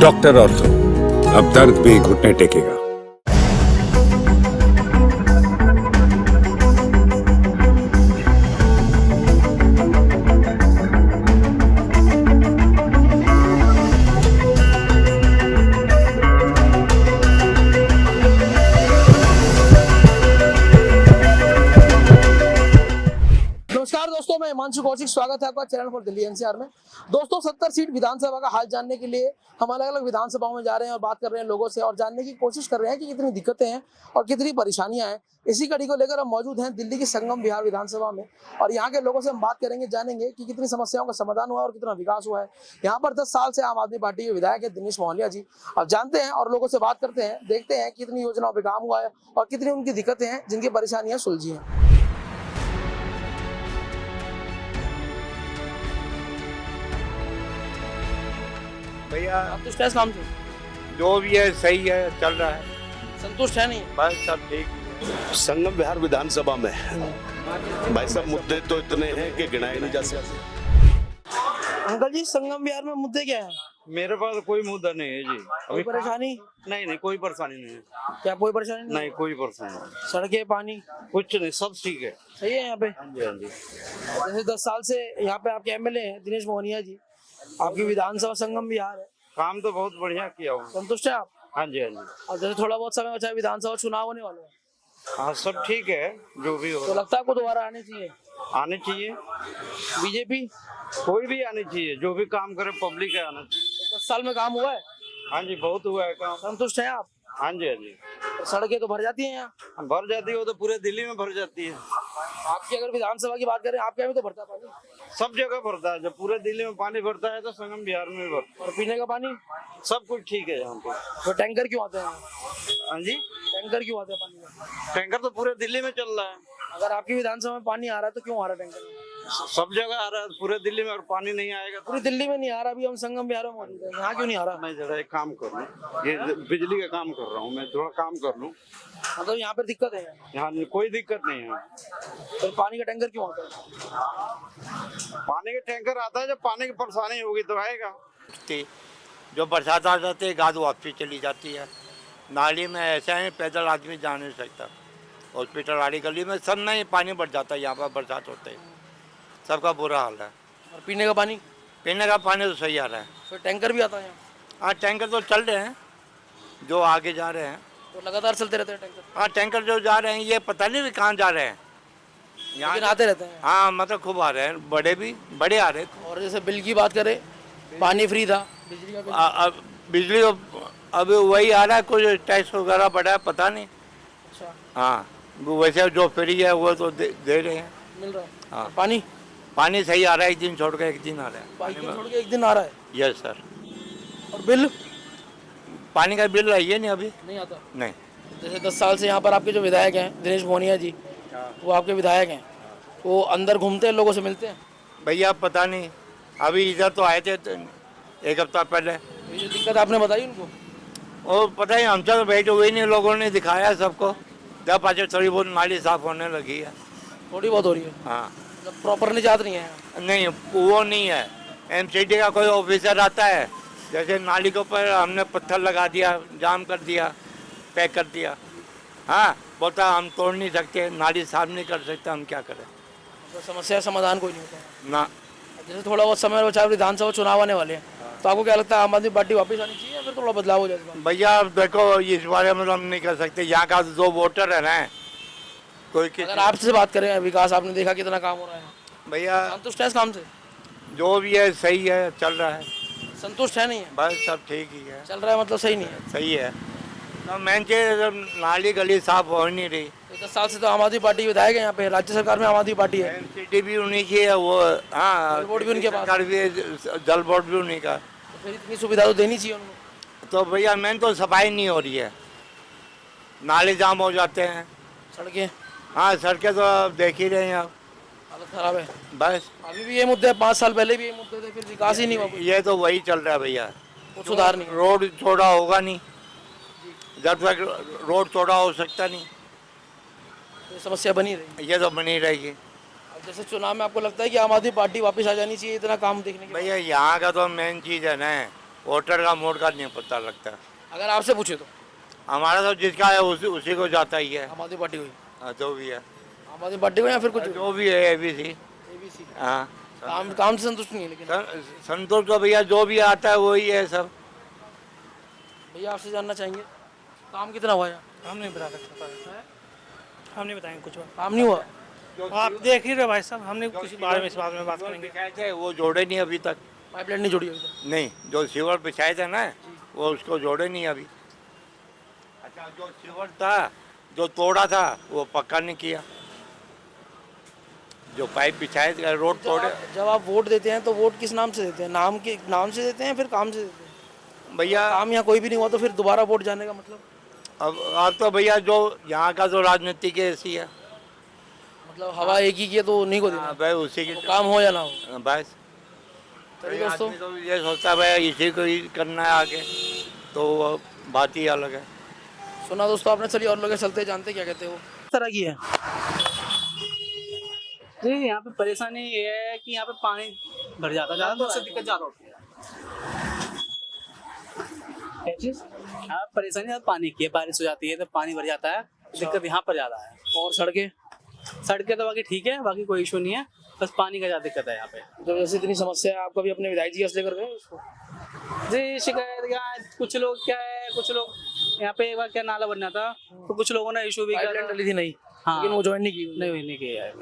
Doctor ortho, अब दर्द भी घुटने टेकेगा। नमस्कार दोस्तों, मैं हिमांशु कौशिक, स्वागत है आपका चैनल फॉर दिल्ली एनसीआर में। दोस्तों 70 सीट विधानसभा का हाल जानने के लिए हम अलग अलग विधानसभाओं में जा रहे हैं और बात कर रहे हैं लोगों से और जानने की कोशिश कर रहे हैं कि कितनी दिक्कतें हैं और कितनी परेशानियां हैं। इसी कड़ी को लेकर हम मौजूद हैं दिल्ली की संगम विहार विधानसभा में और यहाँ के लोगों से हम बात करेंगे, जानेंगे कि कितनी समस्याओं का समाधान हुआ है और कितना विकास हुआ है। यहाँ पर 10 साल से आम आदमी पार्टी के विधायक है दिनेश मोहनिया जी। अब जानते हैं और लोगों से बात करते हैं, देखते हैं कितनी योजनाओं पर काम हुआ है और कितनी उनकी दिक्कतें हैं जिनकी परेशानियां सुलझी हैं। भैया संतुष्ट है इस काम से? जो भी है सही है, चल रहा है, संतुष्ट है नहीं? बस सब ठीक है। संगम विहार विधानसभा में भाई साहब मुद्दे तो इतने हैं कि गिनाए नहीं जा सकते। अंकल जी, संगम विहार में मुद्दे क्या है? मेरे पास कोई मुद्दा नहीं है जी। कोई परेशानी? नहीं, कोई परेशानी नहीं है। क्या कोई परेशानी नहीं, कोई परेशानी नहीं। सड़कें, पानी कुछ नहीं, सब ठीक है। सही है यहाँ पे? हाँ जी, हाँ जी। जैसे 10 साल से यहाँ पे आपके एमएलए हैं दिनेश मोहनिया जी, आपकी विधानसभा संगम विहार है, काम तो बहुत बढ़िया किया हूँ। संतुष्ट है आप? हाँ जी, हाँ जी। और जैसे थोड़ा बहुत समय बचा है, विधानसभा चुनाव होने वाले हैं, हाँ सब ठीक है, जो भी तो हो लगता है आपको दोबारा आने चाहिए आने चाहिए। बीजेपी? कोई भी आनी चाहिए, जो भी काम करे पब्लिक है आना चाहिए। 10 साल में काम हुआ है? हाँ जी, बहुत हुआ है काम। संतुष्ट है आप? हाँ जी, हाँ जी। तो सड़कें तो भर जाती हैं यहाँ, भर जाती है, वो तो पूरे दिल्ली में भर जाती है। आपकी अगर विधानसभा की बात करें, आपके यहाँ भी तो भरता है पानी? सब जगह भरता है, जब पूरे दिल्ली में पानी भरता है तो संगम बिहार में भी भरता और पीने का पानी? है। सब कुछ ठीक है यहाँ पे। तो टैंकर क्यों आते हैं यहाँ? हाँ जी, टैंकर क्यों आते हैं पानी का? टैंकर तो पूरे दिल्ली में चल रहा है। अगर आपकी विधानसभा में पानी आ रहा है तो क्यों आ रहा है टैंकर? सब जगह आ रहा है, पूरे दिल्ली में, और पानी नहीं आएगा तो पूरी दिल्ली में नहीं आ रहा, अभी हम संगम विहार में मौजूद हैं, यहाँ क्यों नहीं आ रहा? मैं जरा एक काम कर लूँ, ये बिजली का काम कर रहा हूँ, मैं थोड़ा काम कर लूँ। मतलब यहाँ पर दिक्कत है? यहाँ कोई दिक्कत नहीं है। फिर पानी का टैंकर क्यों आता है? पानी का टैंकर आता है, जब पानी की परेशानी होगी तो आएगा। जो बरसात आ जाती है, गाद वापसी चली जाती है। नाली में ऐसा है, पैदल आदमी जा नहीं सकता। हॉस्पिटल वाली गली में सब में पानी बढ़ जाता है, यहाँ पर बरसात होते ही सबका बुरा हाल है। और पीने का पानी? पीने का पानी तो सही आ रहा है। फिर टैंकर भी आता है यहाँ? हाँ, टैंकर तो चल रहे हैं, जो आगे जा रहे हैं। तो लगातार चलते रहते हैं टैंकर? हाँ, टैंकर जो जा रहे हैं, ये पता नहीं भी कहाँ जा रहे हैं। लेकिन आते रहते हैं? हाँ, मतलब खूब आ रहे हैं, बड़े आ रहे हैं। और जैसे बिल की बात करें, पानी फ्री था, बिजली का बिल? अब बिजली तो अभी वही आ रहा है, कुछ टैक्स वगैरह बढ़ा है, पता नहीं। अच्छा, हाँ, वैसे जो फ्री है वो तो दे रहे हैं। मिल रहा है? हाँ। पानी? पानी सही आ रहा है, एक दिन छोड़ के एक दिन आ रहा है। बाइक छोड़ के एक दिन आ रहा है? Yes sir. और बिल? पानी का बिल है नहीं अभी? नहीं आता? नहीं। जैसे 10 साल से यहाँ पर आपके जो विधायक हैं दिनेश मोहनिया जी, वो आपके विधायक हैं, वो अंदर घूमते हैं, लोगों से मिलते हैं? भैया पता नहीं, अभी इधर तो आए थे तो एक हफ्ता पहले। ये जो दिक्कत आपने बताई उनको? और पता ही, हमसे तो बैठे हुए नहीं, लोगों ने दिखाया सबको। जब आज थोड़ी बहुत नाली साफ होने लगी है। थोड़ी बहुत हो रही है? हाँ। मतलब प्रॉपर निजात नहीं है? नहीं, वो नहीं है। एमसीडी का कोई ऑफिसर आता है, जैसे नाली के ऊपर हमने पत्थर लगा दिया, जाम कर दिया, पैक कर दिया। हाँ, बोलता हम तोड़ नहीं सकते, नाली साफ नहीं कर सकते, हम क्या करें। तो समस्या समाधान कोई नहीं होता? ना। जैसे थोड़ा बहुत समय बचा, विधानसभा चुनाव आने वाले हैं, तो आपको क्या लगता है, आम आदमी पार्टी वापस आनी चाहिए या फिर थोड़ा बदलाव हो जाएगा? भैया देखो, इस बारे में तो हम नहीं कर सकते, यहाँ का जो वोटर है ना, कोई अगर आपसे बात करें, विकास आपने देखा कितना काम हो रहा है, भैया संतुष्ट है इस काम से? जो भी है सही है, चल रहा है। संतुष्ट है नहीं है? बस सब ठीक ही है, चल रहा है मतलब सही नहीं है? सही है। तो मेन चीज, नाली गली साफ हो नहीं रही। तो 10 साल से तो आम आदमी पार्टी विधायक है यहाँ पे, राज्य सरकार में आम आदमी पार्टी है, एमसीडी भी उन्हीं की है, वो हाँ, जल बोर्ड भी उनके पास। सरकार भी है, जल बोर्ड भी उन्हीं का। तो फिर इतनी सुविधा तो देनी चाहिए उनको। तो भैया मेन तो सफाई नहीं हो रही है, नाले जाम हो जाते हैं। सड़कें? हाँ, सड़कें तो आप देख ही रहे हैं आप, हालत खराब है। बस अभी भी ये मुद्दे, 5 साल पहले भी ये मुद्दे थे, फिर विकास ही नहीं हुआ, ये तो वही चल रहा है भैया। कुछ सुधार नहीं। रोड छोड़ा होगा नहीं, जब तक रोड चौड़ा हो सकता नहीं, तो ये समस्या बनी रही। ये तो बनी रहेगी। अब जैसे चुनाव में आपको लगता है कि आम आदमी पार्टी वापस आ जानी चाहिए इतना काम देखने के बाद? भैया यहाँ का तो मेन चीज़ है ना, वोटर का मोड का नहीं पता लगता। अगर आपसे पूछे तो हमारा तो जिसका है उसी को जाता ही है। आम आदमी पार्टी को ही। हाँ, जो भी है, आम आदमी पार्टी को या फिर कुछ जो भी है ABC। ABC हाँ, काम से संतुष्ट नहीं है लेकिन संतोष तो भैया जो भी आता है वही है सब। भैया आपसे जानना चाहेंगे काम कितना हुआ है? हम नहीं बता सकते, हम नहीं बताएंगे कुछ। काम नहीं हुआ। आप देख ही रहे भाई साहब, हमने किसी बारे में इस बात में बात करेंगे। बिछाए थे वो जोड़े नहीं अभी तक। पाइपलाइन नहीं जोड़ी अभी तक। नहीं, जो सीवर बिछाए थे ना वो उसको जोड़े नहीं अभी। अच्छा, जो सीवर था जो तोड़ा था वो पक्का नहीं किया। जो पाइप बिछाए थे रोड तोड़े। जब आप वोट देते हैं तो वोट किस नाम से देते हैं? नाम से देते हैं फिर काम से देते हैं? भैया काम यहाँ कोई भी नहीं हुआ तो फिर दोबारा वोट जाने का मतलब अब तो भैया जो यहाँ का जो राजनीति के ऐसी है, मतलब हवा एक ही की है तो उन्हीं को देना। हाँ, भाई उसी की काम हो या ना हो। बस। चलिए दोस्तों, आदमी तो ये सोचता है भाई इसी को ही करना है आगे, तो वो बात ही अलग है। सुना दोस्तों आपने। चलिए और लोग चलते जानते क्या कहते हो। किस तरह की है? जी यहाँ पे परेशानी ये है कि यहाँ पे पानी भर जाता है ज़्यादा, तो उससे दिक्कत ज़्यादा होती है। क्या चीज़? यहाँ परेशानी ज़्यादा पानी की है, बारिश हो जाती है तो पानी भर जाता है, दिक्कत यहाँ पर ज़्यादा है। और सड़कें? सड़कें तो बाकी ठीक है, बाकी कोई इशू नहीं है, बस पानी का ज़्यादा दिक्कत है यहाँ पे। जब जैसे इतनी समस्या है, आप कभी अपने विधायक जी के पास लेकर गए उसको? जी शिकायत यहाँ कुछ लोग क्या है, कुछ लोग यहाँ पे एक बार क्या नाला बनना था तो कुछ लोगों ने इशू भी पाइपलाइन किया डली थी नहीं, हाँ। लेकिन वो ज्वाइन नहीं की। नहीं किया है।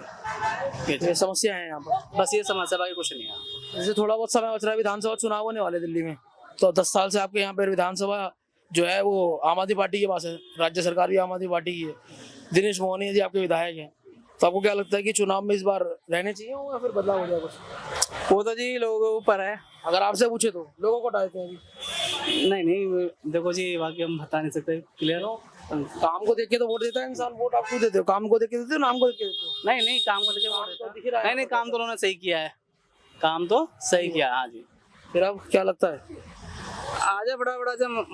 ये समस्या है यहाँ पर। बस ये समस्या, बाकी कुछ नहीं है। जैसे थोड़ा बहुत समय बच रहा है, विधानसभा चुनाव होने वाले दिल्ली में, तो 10 साल से आपके यहाँ पर विधानसभा जो है वो आम आदमी पार्टी के पास है, राज्य सरकार भी आम आदमी पार्टी की है। दिनेश मोहनिया जी आपके विधायक हैं, तो आपको क्या लगता है कि चुनाव में इस बार रहने चाहिए या फिर बदलाव हो जाए कुछ? वो तो जी लोगों के ऊपर है। अगर आपसे पूछे तो लोगों को हटा देते हैं अभी। नहीं देखो जी, बाकी हम बता नहीं सकते क्लियर हो। काम को देख के तो वोट देता है इंसान। वोट आप क्यों देते हो? काम को देख के देते हो, नाम को देख के देते हो? नहीं काम को लेके वोट देता दिख रहा है। नहीं काम तो उन्होंने सही किया है, काम तो सही किया। हाँ जी, फिर अब क्या लगता है? आजा बड़ा जब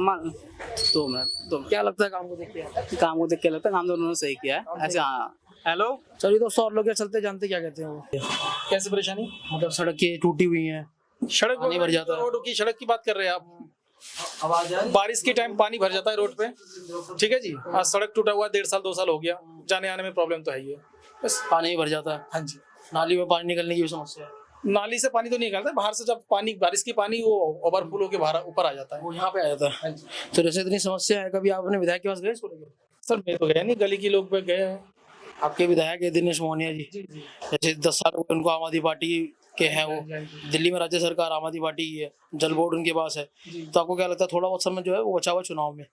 2 मिनट तो क्या लगता है काम को देख के? काम को देख के लगता है काम तो उन्होंने सही किया है ऐसे। हाँ हेलो, चलिए दोस्तों और लोग क्या चलते जानते क्या कहते हैं वो? कैसे परेशानी? मतलब सड़कें टूटी हुई हैं, सड़क पानी भर जाता है। रोड की सड़क की बात कर रहे हैं आप? आवाज आ रही? बारिश के टाइम पानी भर जाता है रोड पे, ठीक है जी। आज सड़क टूटा हुआ 1.5 साल 2 साल हो गया, जाने आने में प्रॉब्लम तो है ही है। बस पानी भर जाता है। हाँ जी, नाली में पानी निकलने की भी समस्या है। नाली से पानी तो नहीं निकलता, बाहर से जब पानी बारिश की पानी वो ओवरफ्लो होकर बाहर ऊपर आ जाता है। वो यहाँ पे आ जाता है। तो जैसे इतनी समस्या है, कभी आप अपने विधायक के पास गए इसको लेकर? सर मैं तो गया नहीं, गली के लोग पे गए हैं। आपके विधायक है दिनेश मोहनिया जी, जैसे 10 साल हो गए उनको, आम आदमी पार्टी के हैं वो। दिल्ली में राज्य सरकार आम आदमी पार्टी की है, जल बोर्ड उनके पास है। तो आपको क्या लगता है थोड़ा बहुत समय जो है वो बचा हुआ चुनाव में,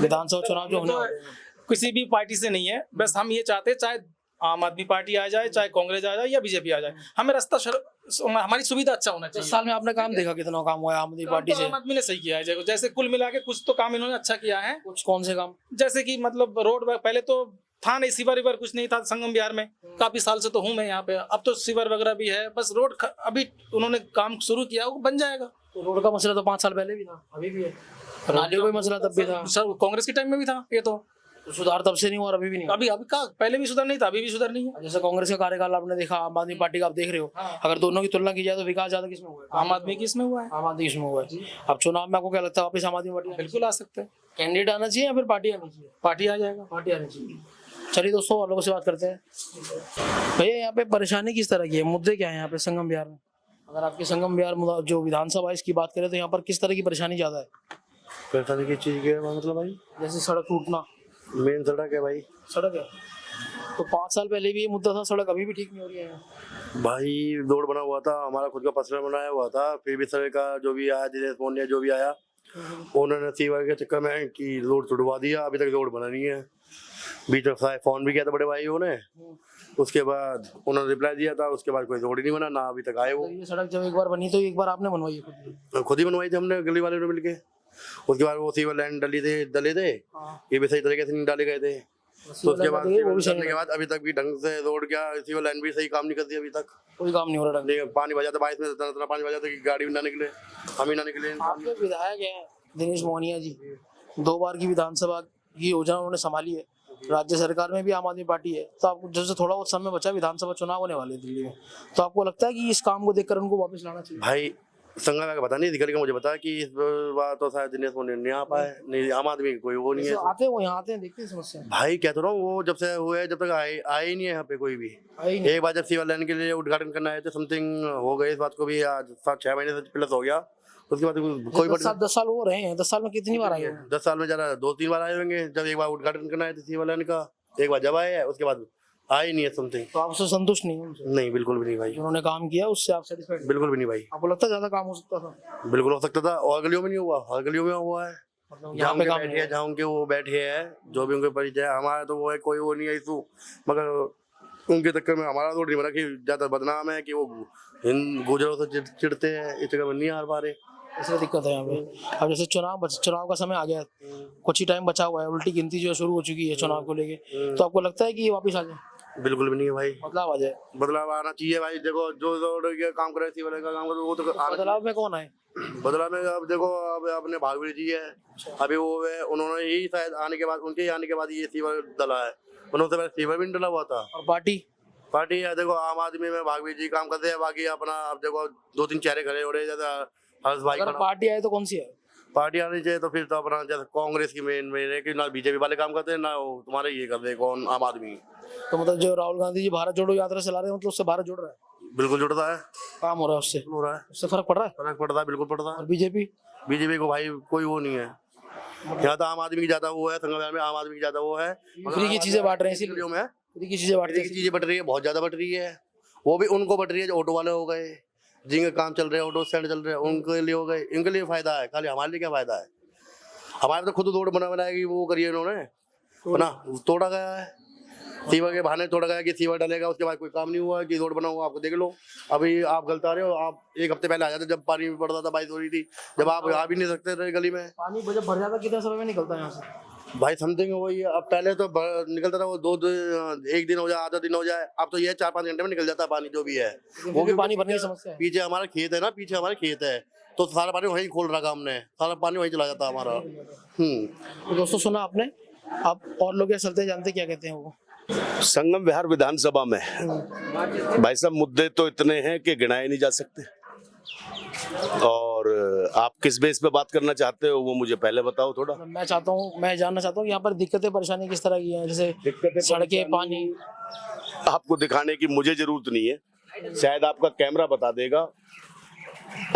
विधानसभा चुनाव जो होने वाले हैं? किसी भी पार्टी से नहीं है, बस हम ये चाहते हैं चाहे आम आदमी पार्टी आ जाए, चाहे कांग्रेस आ जाए या बीजेपी आ जाए, हमें रास्ता हमारी सुविधा अच्छा होना 10 चाहिए। साल में आपने काम देखा कितना काम हुआ है आम आदमी पार्टी तो से? आम आदमी ने सही किया है, जैसे कुल मिला के कुछ तो काम इन्होंने अच्छा किया है। कुछ कौन से काम? जैसे कि मतलब रोड पहले तो था नहीं, सीवर रिवर कुछ नहीं था संगम बिहार में, काफी साल से तो हूँ मैं यहाँ पे। अब तो सीवर वगैरह भी है, बस रोड अभी उन्होंने काम शुरू किया, वो बन जाएगा। तो रोड का मसला तो 5 साल पहले भी था, अभी भी है। नालियों का मसला तब भी था, सर कांग्रेस के टाइम में भी था ये तो सुधार तब से नहीं हुआ और अभी भी नहीं। अभी का पहले भी सुधर नहीं था, अभी भी सुधर नहीं है। जैसे कांग्रेस का कार्यकाल आपने देखा, आम आदमी पार्टी का आप देख रहे हो, अगर दोनों की तुलना की जाए तो विकास ज्यादा किसमें हुआ है? आम आदमी की इसमें हुआ है। आम आदमी किसमें हुआ है? अब चुनाव में आपको क्या लगता है वापस आम आदमी पार्टी बिल्कुल आ सकते हैं, कैंडिडेट आना चाहिए या फिर पार्टी आनी चाहिए? पार्टी आ जाएगा। पार्टी आनी चाहिए। चलिए दोस्तों और लोगों से बात करते हैं। भैया यहाँ पे परेशानी किस तरह की है, मुद्दे क्या है यहाँ पे संगम बिहार में? अगर आपके संगम बिहार जो विधानसभा है इसकी बात करें तो यहाँ पर किस तरह की परेशानी ज्यादा है? परेशानी की चीज क्या है मतलब भाई? जैसे सड़क टूटना, मेन सड़क है भाई। सड़क है तो 5 साल पहले भी ये मुद्दा था, सड़क अभी भी ठीक नहीं हो रही है। भाई रोड बना हुआ था, हमारा खुद का पर्सनल बनाया हुआ था, फिर भी सड़क का जो भी आया दिनेश मोहनिया जो भी आया उन्होंने सीवर के चक्कर में कि रोड तुड़वा दिया, अभी तक रोड बना नहीं है। बीच में फोन भी किया था बड़े भाइयों ने, उसके बाद उन्होंने रिप्लाई दिया था, उसके बाद कोई रोड ही नहीं बना, ना अभी तक आए वो। तो ये सड़क जब एक बार बनी तो एक बार आपने बनवाई है? खुद ही बनवाई थी हमने गली वाले ने मिलके। उसके बाद वो सीवर लाइन डले थे, ये भी सही तरीके से नहीं डाले गए थे। तो उसके बाद के बाद अभी तक भी ढंग से रोड क्या सीवर लाइन भी सही काम नहीं करती, अभी तक कोई काम नहीं हो रहा। नहीं, पानी भर जाता बारिश में, इतना पानी भर जाता कि गाड़ी भी ना निकले, हम ही ना निकले। आपके विधायक हैं दिनेश मोहनिया जी, 2 बार की विधानसभा की योजना उन्होंने संभाली है, राज्य सरकार में भी आम आदमी पार्टी है। तो आपको जैसे थोड़ा बहुत समय बचा, विधानसभा चुनाव होने वाले दिल्ली में, तो आपको लगता है कि इस काम को देखकर उनको वापस लाना चाहिए? भाई संगम का पता नहीं, दिखने का मुझे पता है कि इस बार तो शायद दिनेश मोहन नहीं आ पाए, नहीं आम आदमी की कोई वो नहीं है। जैसे आते हैं वो यहाँ आते हैं, देखते हैं समस्या भाई कहता रहा हूँ, वो जब से हुए जब तक आए ही नहीं है यहाँ पे कोई भी। आई नहीं। एक बार जब सीवर लाइन के लिए उद्घाटन करना आए थे, समथिंग हो गए इस बात को भी, आज 7-6 महीने से प्लस हो गया। उसके बाद कोई 10 साल हो रहे हैं, 10 साल में कितनी बार आए हो? 10 साल में जरा 2-3 बार आए होंगे। जब एक बार उद्घाटन करना आए थे सीवर लाइन का, एक बार जब आए, उसके बाद आए नहीं है समथिंग। तो आप उससे संतुष्ट नहीं हो उनसे? नहीं, बिल्कुल भी नहीं भाई, उन्होंने काम किया उससे आप सेटिस्फाइड? बिल्कुल भी नहीं भाई। आपको लगता है ज्यादा काम हो सकता था? बिल्कुल हो सकता था, और गलियों में नहीं हुआ, हर गलियों में हुआ है। मतलब यहाँ जहाँ पे पे काम बैठे नहीं हैं, जहाँ उनके वो बैठे हैं, जो भी उनके परिचय है, हमारा तो वो है, कोई वो नहीं है इशू। मगर उनके चक्कर में हमारा तो नहीं बना कि ज्यादा बदनाम है कि वो गुजरों से चिढ़ते हैं, इस चक्कर में नहीं हार पा रहे। इसलिए दिक्कत है यहाँ पे। अब जैसे चुनाव का समय आ गया, कुछ ही टाइम बचा हुआ है, उल्टी गिनती जो शुरू हो चुकी है चुनाव को लेके, तो आपको लगता है कि ये वापस आ जाए, बिल्कुल भी नहीं है भाई, बदलाव आ जाए? बदलाव आना चाहिए भाई। देखो जो रोड के काम कर रहे थे, वाले का काम कर रहे, वो तो आना बदलाव में कौन आए? चाहिए। बदलाव में अब देखो, अब अपने भागवीर जी है, अभी वो है, उन्होंने ही शायद आने के बाद, उनके ही आने के बाद ये सीवर डला है। उन्होंने पहले सीवर भी नहीं डला हुआ था। और पार्टी है देखो, आम आदमी में भागवीर जी काम करते हैं, बाकी अपना अब देखो 2-3 चेहरे खड़े हो रहे, जैसा हर्ष भाई। अगर पार्टी आए तो कौन सी है? पार्टी आनी चाहिए तो फिर तो अपना जैसे कांग्रेस की मेन है कि ना बीजेपी वाले काम करते हैं, ना वो तुम्हारे ये करते हैं, कौन आम आदमी। तो मतलब जो राहुल गांधी जी भारत जोड़ो यात्रा चला रहे हैं, मतलब उससे भारत जोड़ रहा है, बिल्कुल जुड़ता है, काम हो रहा है उससे, हो रहा है, उससे फर्क पड़ रहा है। फर्क पड़ता है, बिल्कुल पड़ता और है। बीजेपी को भाई कोई वो नहीं है यहाँ, तो आम आदमी की ज्यादा वो है, संगम में आम आदमी की ज्यादा वो है। फ्री की चीजें बांट रहे हैं, इसीलिए में फ्री की चीजें बांट रहे हैं। चीजें बट रही है, बहुत ज्यादा बट रही है। वो भी उनको बट रही है जो ऑटो वाले हो गए, जिनके काम चल रहे हैं, ऑटो स्टैंड चल रहे हैं, उनके लिए हो गए, इनके लिए फायदा है। खाली हमारे लिए क्या फायदा है? हमारे तो खुद रोड बनाया कि वो करिए इन्होंने, ना तोड़ा गया है, सीवर के बहाने तोड़ा गया कि सीवर डलेगा, उसके बाद कोई काम नहीं हुआ कि रोड बना हुआ। आपको देख लो, अभी आप गलत आ रहे हो। आप एक हफ्ते पहले आ जाते जब पानी पड़ता था, बारिश हो रही थी, जब आप आ भी नहीं सकते थे गली में। पानी जब भर जाता कितने समय में निकलता है यहाँ से? भाई समथिंग वही है। अब पहले तो निकलता था वो एक दिन हो जाए, आधा दिन हो जाए, अब तो ये 4-5 घंटे में निकल जाता है पानी जो भी है। वो भी पानी भरने की समस्या है। पीछे हमारा खेत है ना, पीछे हमारे खेत है, तो सारा पानी वहीं खोल रखा हमने, सारा पानी वहीं चला जाता हमारा। तो दोस्तों सुना आपने, आप और लोग चलते जानते क्या कहते हैं वो? संगम विहार विधानसभा में भाई साहब मुद्दे तो इतने हैं कि गिनाए नहीं जा सकते, और आप किस बेस पे बात करना चाहते हो वो मुझे पहले बताओ थोड़ा। मैं जानना चाहता हूँ यहाँ पर दिक्कतें परेशानी किस तरह की हैं, जैसे सड़कें, पानी। आपको दिखाने की मुझे जरूरत नहीं है, शायद आपका कैमरा बता देगा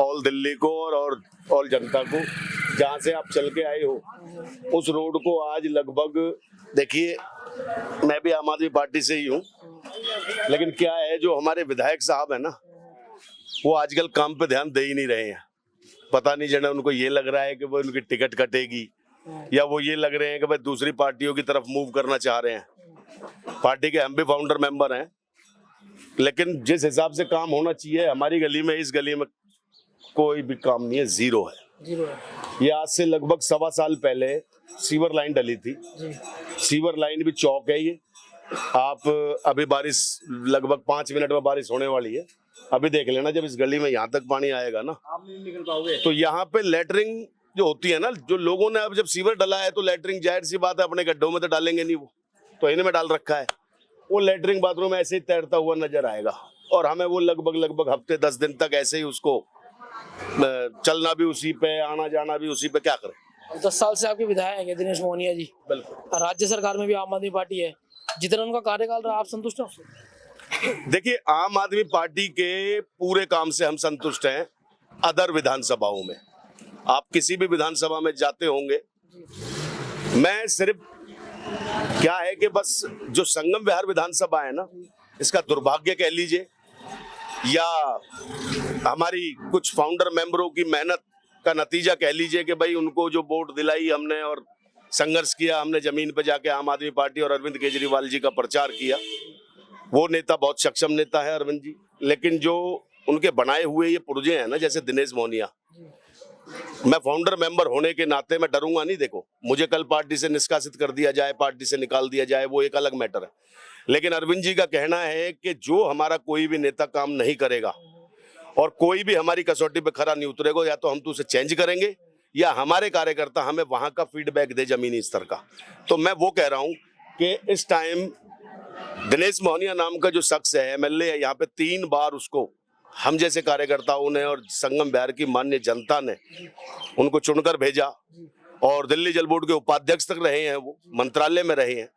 ऑल दिल्ली को और ऑल जनता को, जहाँ से आप चल के आए हो उस रोड को आज लगभग, देखिए मैं भी आम आदमी पार्टी से ही हूँ, लेकिन क्या है जो हमारे विधायक साहब है ना, वो आजकल काम पे ध्यान दे ही नहीं रहे हैं। पता नहीं जना उनको ये लग रहा है कि वो उनकी टिकट कटेगी, या वो ये लग रहे हैं कि भाई दूसरी पार्टियों की तरफ मूव करना चाह रहे हैं। पार्टी के हम भी फाउंडर मेंबर हैं, लेकिन जिस हिसाब से काम होना चाहिए हमारी गली में, इस गली में कोई भी काम नहीं है, जीरो है। ये आज से लगभग 1.25 साल पहले सीवर लाइन डली थी। सीवर लाइन भी चौक है ये। आप अभी बारिश लगभग 5 मिनट में बारिश होने वाली है, अभी देख लेना जब इस गली में यहाँ तक पानी आएगा ना, आप नहीं निकल पाओगे। तो यहाँ पे लेटरिंग जो होती है ना, जो लोगों ने अब जब सीवर डला है तो लेटरिंग जाहिर सी बात है अपने गड्ढों में तो डालेंगे नहीं, वो तो इन्हें में डाल रखा है। वो लेटरिंग बाथरूम ऐसे ही तैरता हुआ नजर आएगा, और हमें वो लगभग हफ्ते 10 दिन तक ऐसे ही उसको चलना भी उसी पे, आना जाना भी उसी पे, क्या करें। 10 साल से आपके विधायक हैं दिनेश मोहनिया जी, बिल्कुल। राज्य सरकार में भी आम आदमी पार्टी है, जितना उनका कार्यकाल रहा आप संतुष्ट हैं? देखिए, आम आदमी पार्टी के पूरे काम से हम संतुष्ट हैं। अदर विधानसभाओं में आप किसी भी विधानसभा में जाते होंगे, मैं सिर्फ क्या है कि बस जो संगम विहार विधानसभा है ना, इसका दुर्भाग्य कह लीजिए या हमारी कुछ फाउंडर मेंबरों की मेहनत का नतीजा कह लीजिए कि भाई उनको जो वोट दिलाई हमने और संघर्ष किया हमने, जमीन पर जाके आम आदमी पार्टी और अरविंद केजरीवाल जी का प्रचार किया, वो नेता बहुत सक्षम नेता है अरविंद जी। लेकिन जो उनके बनाए हुए ये पुर्जे हैं ना, जैसे दिनेश मोहनिया, मैं फाउंडर मेंबर होने के नाते मैं डरूंगा नहीं। देखो, मुझे कल पार्टी से निष्कासित कर दिया जाए, पार्टी से निकाल दिया जाए, वो एक अलग मैटर है, लेकिन अरविंद जी का कहना है कि जो हमारा कोई भी नेता काम नहीं करेगा और कोई भी हमारी कसौटी पे खरा नहीं उतरेगा, या तो हम तो उसे चेंज करेंगे या हमारे कार्यकर्ता हमें वहां का फीडबैक दे जमीनी स्तर का। तो मैं वो कह रहा हूं कि इस टाइम दिनेश मोहनिया नाम का जो शख्स है, एमएलए है, यहाँ पे 3 बार उसको हम जैसे कार्यकर्ताओं ने और संगम बिहार की मान्य जनता ने उनको चुनकर भेजा और दिल्ली जल बोर्ड के उपाध्यक्ष तक रहे हैं, वो मंत्रालय में रहे हैं।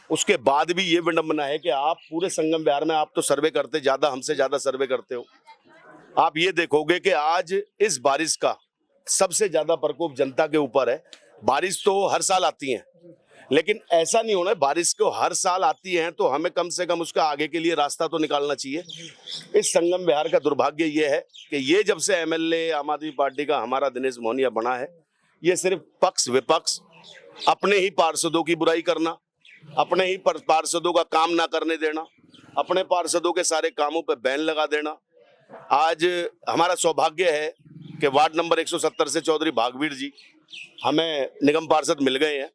उसके बाद भी ये विडंबना है कि आप पूरे संगम बिहार में आप तो सर्वे करते, ज्यादा हमसे ज्यादा सर्वे करते हो। आप ये देखोगे कि आज इस बारिश का सबसे ज्यादा प्रकोप जनता के ऊपर है। बारिश तो हर साल आती है, लेकिन ऐसा नहीं होना, बारिश को हर साल आती है तो हमें कम से कम उसका आगे के लिए रास्ता तो निकालना चाहिए। इस संगम बिहार का दुर्भाग्य ये है कि ये जब से एमएलए आम आदमी पार्टी का हमारा दिनेश मोहनिया बना है, ये सिर्फ पक्ष विपक्ष, अपने ही पार्षदों की बुराई करना, अपने ही पार्षदों का काम ना करने देना, अपने पार्षदों के सारे कामों पर बैन लगा देना। आज हमारा सौभाग्य है कि वार्ड नंबर 170 से चौधरी भागवीर जी हमें निगम पार्षद मिल गए हैं,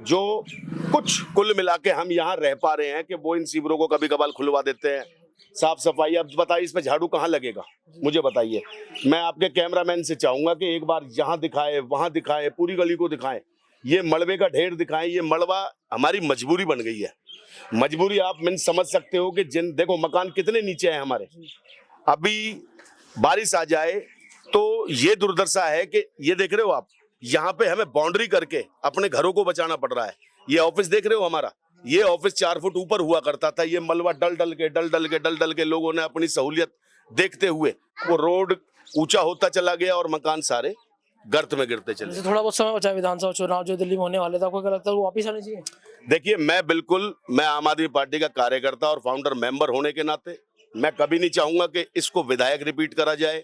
जो कुछ कुल मिला के हम यहाँ रह पा रहे हैं कि वो इन शिविरों को कभी कभार खुलवा देते हैं, साफ सफाई। अब बताइए इसमें झाड़ू कहाँ लगेगा, मुझे बताइए। मैं आपके कैमरामैन से चाहूंगा कि एक बार यहाँ दिखाए, वहां दिखाए, पूरी गली को दिखाएं, ये मलबे का ढेर दिखाएं। ये मलबा हमारी मजबूरी बन गई है। मजबूरी आप मैंने समझ सकते हो कि जिन देखो मकान कितने नीचे हैं हमारे, अभी बारिश आ जाए तो ये दुर्दशा है कि ये देख रहे हो आप, यहाँ पे हमें बाउंड्री करके अपने घरों को बचाना पड़ रहा है। ये ऑफिस देख रहे हो हमारा, ये ऑफिस 4 फुट ऊपर हुआ करता था। ये मलबा डल डल के लोगों ने अपनी सहूलियत देखते हुए वो रोड ऊंचा होता चला गया और मकान सारे गर्त में गिरते चले। जैसे थोड़ा बहुत समय बचा विधानसभा चुनाव जो दिल्ली में होने वाले थे, आपको क्या लगता है वो वापिस आने चाहिए? देखिए, मैं आम आदमी पार्टी का कार्यकर्ता और फाउंडर मेंबर होने के नाते मैं कभी नहीं चाहूंगा कि इसको विधायक रिपीट करा जाए।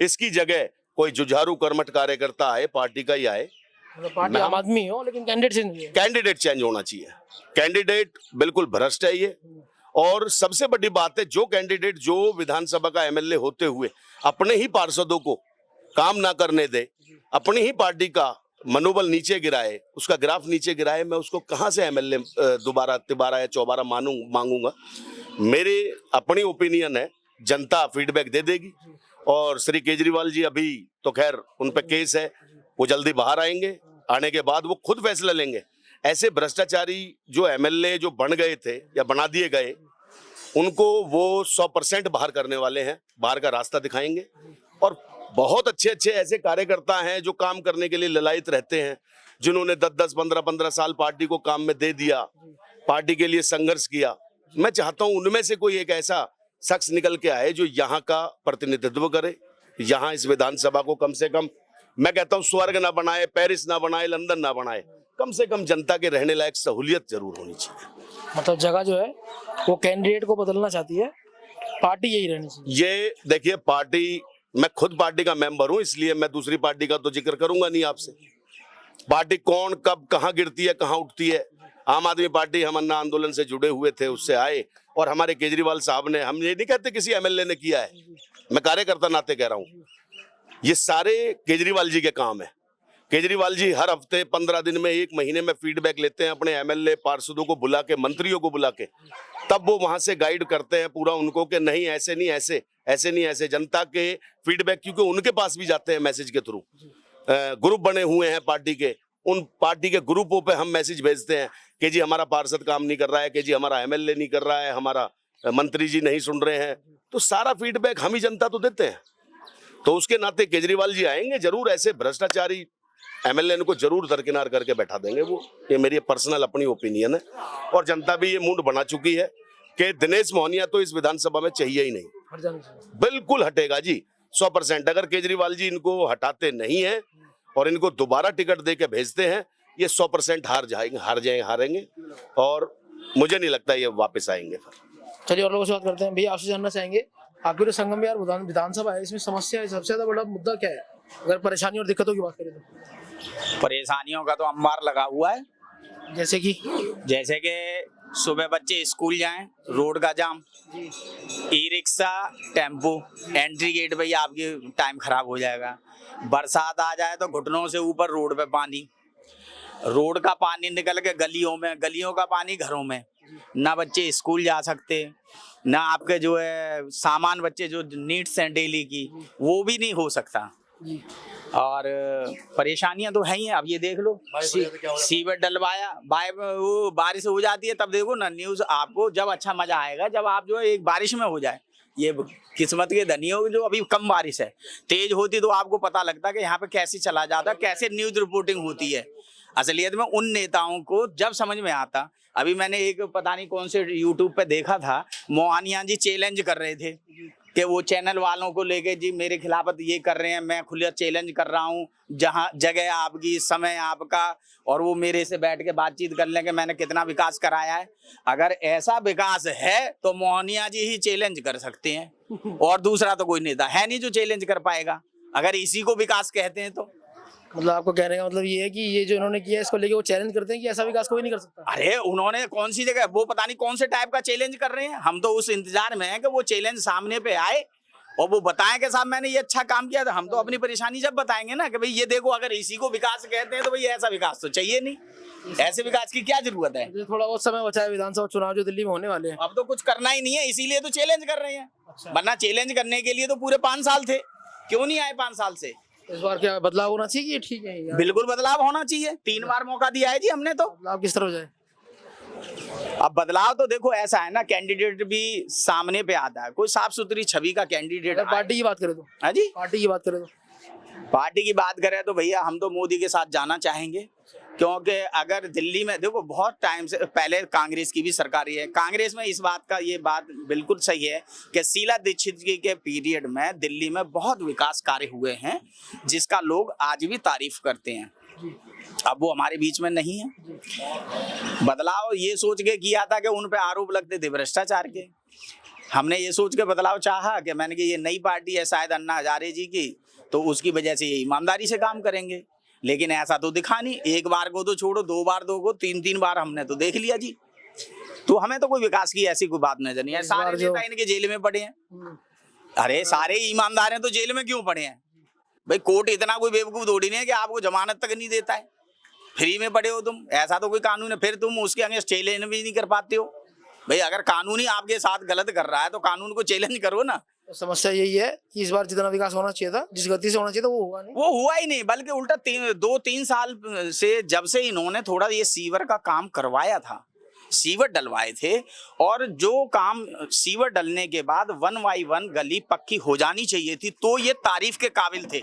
इसकी जगह कोई जुझारू कर्मठ कार्यकर्ता आए, पार्टी का ही आए। मतलब पार्टी आम आदमी हो लेकिन कैंडिडेट चेंज होना चाहिए। कैंडिडेट बिल्कुल भ्रष्ट है ये। और सबसे बड़ी बात है, जो कैंडिडेट जो विधानसभा का एमएलए होते हुए अपने ही पार्षदों को काम ना करने दे, अपनी ही पार्टी का मनोबल नीचे गिराए, उसका ग्राफ नीचे गिराए, मैं उसको कहां से एमएलए दोबारा तिबारा या चौबारा मांगूंगा। मेरे अपनी ओपिनियन है, जनता फीडबैक दे देगी। और श्री केजरीवाल जी अभी तो खैर उन पे केस है, वो जल्दी बाहर आएंगे, आने के बाद वो खुद फैसला लेंगे। ऐसे भ्रष्टाचारी जो एमएलए जो बन गए थे या बना दिए गए, उनको वो 100% बाहर करने वाले हैं, बाहर का रास्ता दिखाएंगे। और बहुत अच्छे अच्छे ऐसे कार्यकर्ता हैं जो काम करने के लिए ललायत रहते हैं, जिन्होंने 10-10, 15-15 साल पार्टी को काम में दे दिया, पार्टी के लिए संघर्ष किया। मैं चाहता हूं उनमें से कोई एक ऐसा शख्स निकल के आए जो यहाँ का प्रतिनिधित्व करे, यहाँ इस विधानसभा को कम से कम, मैं कहता हूँ स्वर्ग ना बनाए, पेरिस ना बनाए, लंदन ना बनाए, कम से कम जनता के रहने लायक सहूलियत जरूर होनी चाहिए। मतलब जगह जो है वो कैंडिडेट को बदलना चाहती है, पार्टी यही रहनी चाहिए। ये देखिए, पार्टी, मैं खुद पार्टी का मेंबर हूं, इसलिए मैं दूसरी पार्टी का तो जिक्र करूंगा नहीं आपसे। पार्टी कौन कब कहां गिरती है, कहां उठती है। आम आदमी पार्टी हम अन्ना आंदोलन से जुड़े हुए थे, उससे आए, और हमारे केजरीवाल साहब ने, हम ये नहीं कहते किसी एमएलए ने किया है, मैं कार्यकर्ता नाते कह रहा हूं, ये सारे केजरीवाल जी के काम है। केजरीवाल जी हर हफ्ते 15 दिन में, 1 महीने में फीडबैक लेते हैं अपने एमएलए पार्षदों को बुला के, मंत्रियों को बुला के, तब वो वहां से गाइड करते हैं पूरा उनको कि नहीं ऐसे नहीं, ऐसे ऐसे नहीं, ऐसे। जनता के फीडबैक क्योंकि उनके पास भी जाते हैं मैसेज के थ्रू, ग्रुप बने हुए हैं पार्टी के, उन पार्टी के ग्रुपों पे हम मैसेज भेजते हैं कि जी हमारा पार्षद काम नहीं कर रहा है, कि जी हमारा एमएलए नहीं कर रहा है, हमारा मंत्री जी नहीं सुन रहे हैं। तो सारा फीडबैक हम ही जनता तो देते हैं। तो उसके नाते केजरीवाल जी आएंगे जरूर, ऐसे भ्रष्टाचारी एमएलए को जरूर दरकिनार करके बैठा देंगे वो, ये मेरी पर्सनल अपनी ओपिनियन है। और जनता भी ये मूड बना चुकी है कि दिनेश मोहनिया तो इस विधानसभा में चाहिए ही नहीं, बिल्कुल हटेगा जी 100%। अगर केजरीवाल जी इनको हटाते नहीं है और इनको दोबारा टिकट दे के भेजते हैं, ये 100% हारेंगे और मुझे नहीं लगता ये वापस आएंगे। चलिए और लोगों से बात करते हैं। भैया आपसे जानना चाहेंगे, आपकी जो संगम बिहार विधानसभा है, इसमें समस्या है, सबसे ज्यादा बड़ा मुद्दा क्या है? अगर परेशानी और दिक्कतों की बात करें तो परेशानियों का तो अंबार लगा हुआ है। जैसे कि सुबह बच्चे स्कूल जाएं, रोड का जाम, e rickshaw, tempo, entry gate पे आपकी टाइम खराब हो जाएगा। बरसात आ जाए तो घुटनों से ऊपर रोड पे पानी, रोड का पानी निकल के गलियों में, गलियों का पानी घरों में, ना बच्चे स्कूल जा सकते, ना आपके जो है सामान बच्चे जो नीड्स हैं डेली की, वो भी नहीं हो सकता। और परेशानियां तो है ही हैं। अब ये देख लो, सीवर डलवाया, वो बारिश हो जाती है, तब देखो ना न्यूज आपको, जब अच्छा मजा आएगा जब आप जो है एक बारिश में हो जाए। ये किस्मत के धनी हो जो अभी कम बारिश है। तेज होती तो आपको पता लगता कि यहाँ पे कैसे चला जाता, कैसे न्यूज रिपोर्टिंग होती है। असलियत में उन नेताओं को जब समझ में आता, अभी मैंने एक पता नहीं कौन से यूट्यूब पे देखा था, मोहानिया जी चैलेंज कर रहे थे कि वो चैनल वालों को लेके जी मेरे खिलाफत ये कर रहे हैं, मैं खुला चैलेंज कर रहा हूँ, जहाँ जगह आपकी, समय आपका, और वो मेरे से बैठ के बातचीत कर लें कि मैंने कितना विकास कराया है। अगर ऐसा विकास है तो मोहनिया जी ही चैलेंज कर सकते हैं, और दूसरा तो कोई नेता है नहीं जो चैलेंज कर पाएगा, अगर इसी को विकास कहते हैं तो। मतलब आपको कहने का मतलब ये है कि ये जो इन्होंने किया इसको लेके वो चैलेंज करते हैं कि ऐसा विकास कोई नहीं कर सकता। अरे उन्होंने कौन सी जगह, वो पता नहीं कौन से टाइप का चैलेंज कर रहे हैं। हम तो उस इंतजार में हैं कि वो चैलेंज सामने पे आए और वो बताएं कि साहब मैंने ये अच्छा काम किया था। हम तो अपनी परेशानी जब बताएंगे ना कि भाई ये देखो, अगर इसी को विकास कहते हैं तो भाई ऐसा विकास तो चाहिए नहीं, ऐसे विकास की क्या जरूरत है। थोड़ा बहुत समय बचा है विधानसभा चुनाव जो दिल्ली में होने वाले हैं, अब तो कुछ करना ही नहीं है, इसीलिए तो चैलेंज कर रहे हैं। वरना चैलेंज करने के लिए तो पूरे 5 साल थे, क्यों नहीं आए 5 साल से। इस बार क्या बदलाव होना चाहिए? ठीक है, बिल्कुल बदलाव होना चाहिए। 3 बार मौका दिया है जी हमने, तो बदलाव किस तरह हो जाए? अब बदलाव तो देखो ऐसा है ना, कैंडिडेट भी सामने पे आता है, कोई साफ सुथरी छवि का कैंडिडेट। अगर पार्टी की बात करें तो, हाँ जी, पार्टी की बात करें तो, पार्टी की बात करें तो भैया हम तो मोदी के साथ जाना चाहेंगे, क्योंकि अगर दिल्ली में देखो बहुत टाइम से पहले कांग्रेस की भी सरकार है, कांग्रेस में इस बात का, ये बात बिल्कुल सही है कि शीला दीक्षित जी के पीरियड में दिल्ली में बहुत विकास कार्य हुए हैं जिसका लोग आज भी तारीफ करते हैं। अब वो हमारे बीच में नहीं है। बदलाव ये सोच के किया था कि उन पे आरोप लगते थे भ्रष्टाचार के, हमने ये सोच के बदलाव चाहा कि मैंने कि ये नई पार्टी है शायद अन्ना हजारे जी की, तो उसकी वजह से ये ईमानदारी से काम करेंगे, लेकिन ऐसा तो दिखा नहीं। 1 बार को तो छोड़ो, 2 बार, 2 को 3 बार हमने तो देख लिया जी। तो हमें तो कोई विकास की ऐसी कोई बात नजर नहीं है। सारे नेता इनके जेल में पड़े हैं। अरे सारे ईमानदार हैं तो जेल में क्यों पड़े हैं भाई? कोर्ट इतना कोई बेवकूफ थोड़ी नहीं है कि आपको जमानत तक नहीं देता है, फ्री में पड़े हो तुम, ऐसा तो कोई कानून है। फिर तुम उसके अगेंस्ट चैलेंज भी नहीं कर पाते हो भाई। अगर कानून ही आपके साथ गलत कर रहा है तो कानून को चैलेंज करो ना। तो समस्या यही है कि इस बार जितना विकास होना चाहिए था, जिस गति से होना चाहिए था, वो हुआ नहीं। वो हुआ ही नहीं, बल्कि उल्टा 2-3 साल से जब से इन्होंने थोड़ा ये सीवर का काम करवाया था, सीवर डलवाए थे, और जो काम सीवर डलने के बाद 1 बाई 1 गली पक्की हो जानी चाहिए थी, तो ये तारीफ के काबिल थे।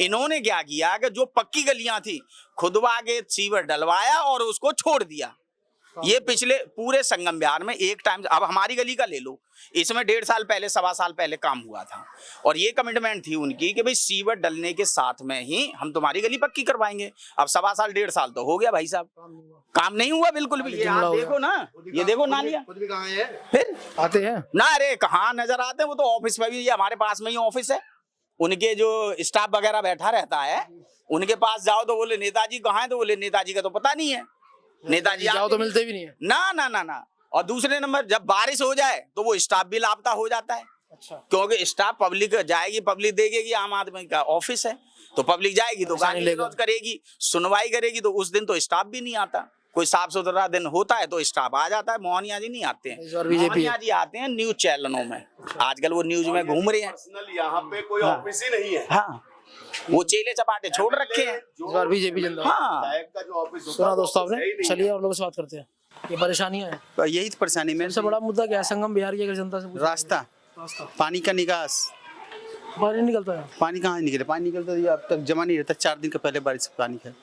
इन्होंने क्या किया कि जो पक्की गलियां थी खुदवा के सीवर डलवाया और उसको छोड़ दिया। ये पिछले पूरे संगम बिहार में एक टाइम, अब हमारी गली का ले लो, इसमें 1.5 साल पहले, 1.25 साल पहले काम हुआ था, और ये कमिटमेंट थी उनकी कि भाई सीवर डलने के साथ में ही हम तुम्हारी गली पक्की करवाएंगे। अब 1.25 साल 1.5 साल तो हो गया भाई साहब, काम नहीं हुआ बिल्कुल भी। ये आप देखो ना, ये देखो नालियां फिर आते हैं ना, अरे कहाँ नजर आते हैं। वो तो ऑफिस में भी, ये हमारे पास में ही ऑफिस है, उनके जो स्टाफ वगैरह बैठा रहता है, उनके पास जाओ तो बोले नेताजी कहाँ है, तो बोले नेताजी का तो पता नहीं है, नेताजी जाओ तो मिलते भी नहीं है। ना ना ना ना। और दूसरे नंबर जब बारिश हो जाए तो वो स्टाफ भी लापता हो जाता है। अच्छा। क्योंकि स्टाफ पब्लिक जाएगी, पब्लिक देखेगी आम आदमी का ऑफिस है, तो पब्लिक जाएगी तो गाली गलौज करेगी, सुनवाई करेगी, तो उस दिन तो स्टाफ भी नहीं आता। कोई साफ सुथरा दिन होता है तो स्टाफ आ जाता है। मोहनिया जी नहीं आते हैं, मोहनिया जी आते हैं न्यूज चैनलों में, आजकल वो न्यूज में घूम रहे हैं। यहाँ पे कोई ऑफिस ही नहीं है। हाँ, वो चेले चपाटे छोड़ रखे हैं। इस बार बीजेपी जिंदाबाद। हाँ, सुना दोस्तों आपने, चलिए और लोगों से बात करते हैं। ये परेशानियां हैं, यही तो परेशानी में सबसे बड़ा मुद्दा क्या है संगम बिहार की? अगर जनता से पूछें, रास्ता, पानी का निकास, पानी निकलता है। पानी कहाँ निकले? पानी निकलता है अब तक जमा नहीं रहता। 4 दिन का पहले बारिश पानी है।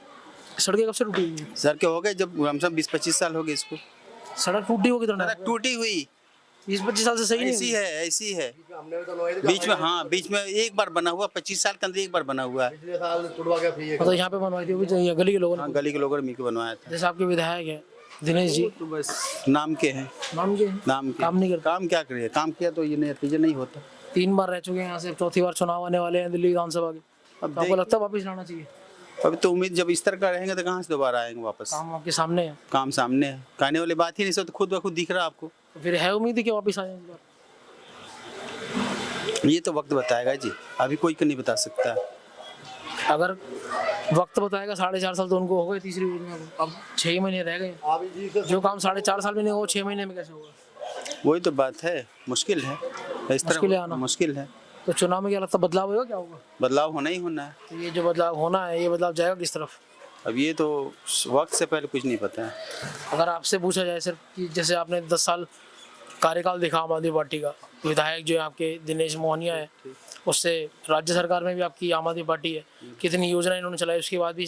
सड़कें कब से टूटी हुई हैं? सड़कें हो गए जब हम सब 20-25 साल हो गए इसको। सड़क टूटी होगी तो सड़क टूटी हुई 20-25 साल से सही नहीं ऐसी हुई। है, ऐसी है। बीच में, हाँ, बीच में एक बार बना हुआ, 25 साल के अंदर एक बार बना हुआ है। मतलब यहाँ पे बनवाई थी, वो गली के लोगों ने। हाँ, गली के लोगों ने मिलकर बनवाया था। जैसे आपके विधायक है दिनेश जी, तो बस नाम के हैं, नाम के नाम के, काम नहीं करते। काम क्या करिए, काम किया तो ये नतीजा नहीं होता। 3 बार रह चुके हैं यहाँ से, 4थी बार चुनाव आने वाले हैं दिल्ली विधानसभा के। अब आपको लगता है वापस लाना चाहिए? अभी तो उम्मीद, जब इस तरह का रहेंगे तो कहाँ से दोबारा आएंगे वापस? काम आपके सामने है, काम सामने है, कहने वाली बात ही नहीं, सब तो खुद ब खुद दिख रहा है आपको। तो फिर है उम्मीद कि वापस आ जाए? ये तो वक्त बताएगा जी, अभी कोई नहीं बता सकता। अगर वक्त बताएगा, 4.5 साल तो उनको हो गए तीसरी योजना को, अब 6 महीने रह गए। जो काम 4.5 साल में नहीं हो, 6 महीने में कैसे होगा? वही तो बात है, मुश्किल है इस मुश्किल है तरह, आना। मुश्किल है। तो चुनाव में क्या लगता है, बदलाव होगा? क्या होगा? बदलाव होना ही होना है। तो ये जो बदलाव होना है, ये बदलाव जाएगा किस तरफ? अब ये तो वक्त से पहले कुछ नहीं पता है। अगर आपसे पूछा जाए सर कि जैसे आपने 10 साल कार्यकाल देखा आम आदमी पार्टी का, विधायक जो है आपके दिनेश मोहनिया है, उससे राज्य सरकार में भी आपकी आम आदमी पार्टी है, कितनी योजना इन्होंने चलाई, उसके बाद भी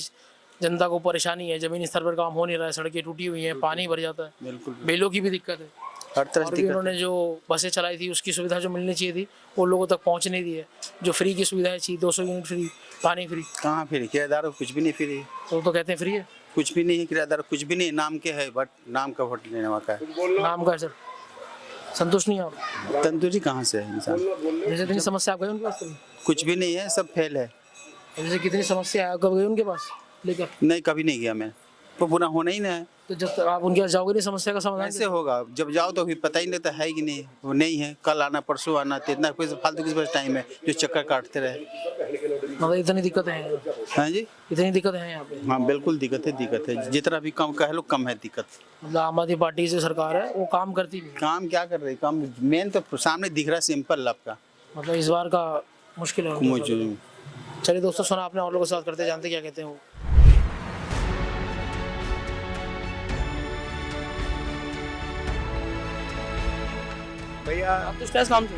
जनता को परेशानी है, जमीनी स्तर पर काम हो नहीं रहा है, सड़कें टूटी हुई हैं, पानी भर जाता है, बिल्कुल बेलों की भी दिक्कत है। हर तरह और से भी उन्होंने जो बसें चलाई थी उसकी सुविधा जो मिलनी चाहिए थी वो लोगों तक पहुंच नहीं दी है। जो फ्री की सुविधाएं थी, 200 यूनिट फ्री, पानी फ्री, कहाँ फ्री, किराएदार कुछ भी नहीं फ्री, तो कहते हैं फ्री है, कुछ भी नहीं है, किराएदार कुछ भी नहीं, नाम के है, बट नाम का वोट लेने वाला का है, नाम का है सर। संतुष्ट नहीं है आप? तंदूरी कहाँ से है इंसान, जैसे इतनी समस्या आप गए उनके पास कभी? कुछ भी नहीं है, सब फेल है। जैसे कितनी समस्या है, कब गए उनके पास लेकर? नहीं, कभी नहीं गया मैं, तो बुरा होना ही ना है। तो जब तक आप उनके पास जाओगे नहीं समस्या का समाधान कैसे होगा, जब जाओ तो फिर पता ही नहीं था है कि नहीं, वो नहीं है, कल आना परसों आना, तो इतना कोई फालतू किस पास टाइम है जो चक्कर काटते रहे। मतलब इतनी दिक्कतें हैं? हाँ जी, इतनी दिक्कतें हैं यहाँ पे? हाँ बिल्कुल दिक्कत है, जितना भी कम कह लो कम है दिक्कत। मतलब आम आदमी पार्टी से सरकार है वो काम करती नहीं, काम क्या कर रही, काम मेन तो सामने दिख रहा है सिंपल आपका, मतलब इस बार का मुश्किल है। मुझे चलिए दोस्तों, सुना आपने, और लोगों से बात करते जानते क्या कहते हैं वो। भैया आप तो स्ट्रेस काम से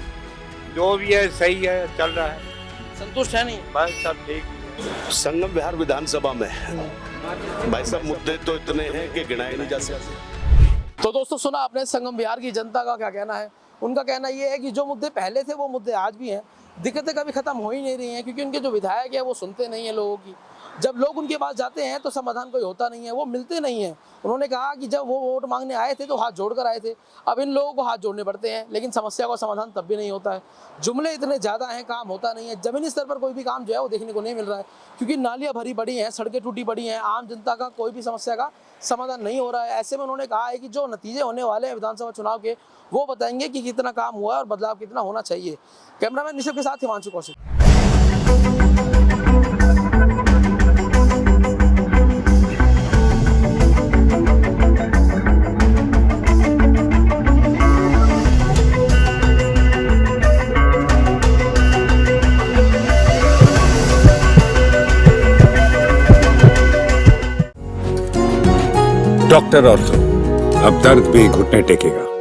जो भी है सही है, चल रहा है, संतुष्ट है नहीं? बस सब ठीक है। संगम विहार विधानसभा में भाई साहब मुद्दे तो इतने हैं कि गिनाए नहीं जा सकते। तो दोस्तों, सुना आपने संगम बिहार की जनता का क्या कहना है। उनका कहना ये है कि जो मुद्दे पहले थे वो मुद्दे आज भी हैं, दिक्कतें कभी खत्म हो ही नहीं रही हैं, क्योंकि उनके जो विधायक है वो सुनते नहीं है लोगों की। जब लोग उनके पास जाते हैं तो समाधान कोई होता नहीं है, वो मिलते नहीं हैं। उन्होंने कहा कि जब वो वोट मांगने आए थे तो हाथ जोड़कर आए थे, अब इन लोगों को हाथ जोड़ने पड़ते हैं, लेकिन समस्या का समाधान तब भी नहीं होता है। जुमले इतने ज़्यादा हैं, काम होता नहीं है। ज़मीनी स्तर पर कोई भी काम जो है वो देखने को नहीं मिल रहा है, क्योंकि नालियाँ भरी पड़ी हैं, सड़कें टूटी पड़ी हैं, आम जनता का कोई भी समस्या का समाधान नहीं हो रहा है। ऐसे में उन्होंने कहा है कि जो नतीजे होने वाले हैं विधानसभा चुनाव के, वो बताएंगे कि कितना काम हुआ है और बदलाव कितना होना चाहिए। कैमरामैन निशब के साथ हिमांशु कौशिक। डॉक्टर ऑर्थो, अब दर्द भी घुटने टेकेगा।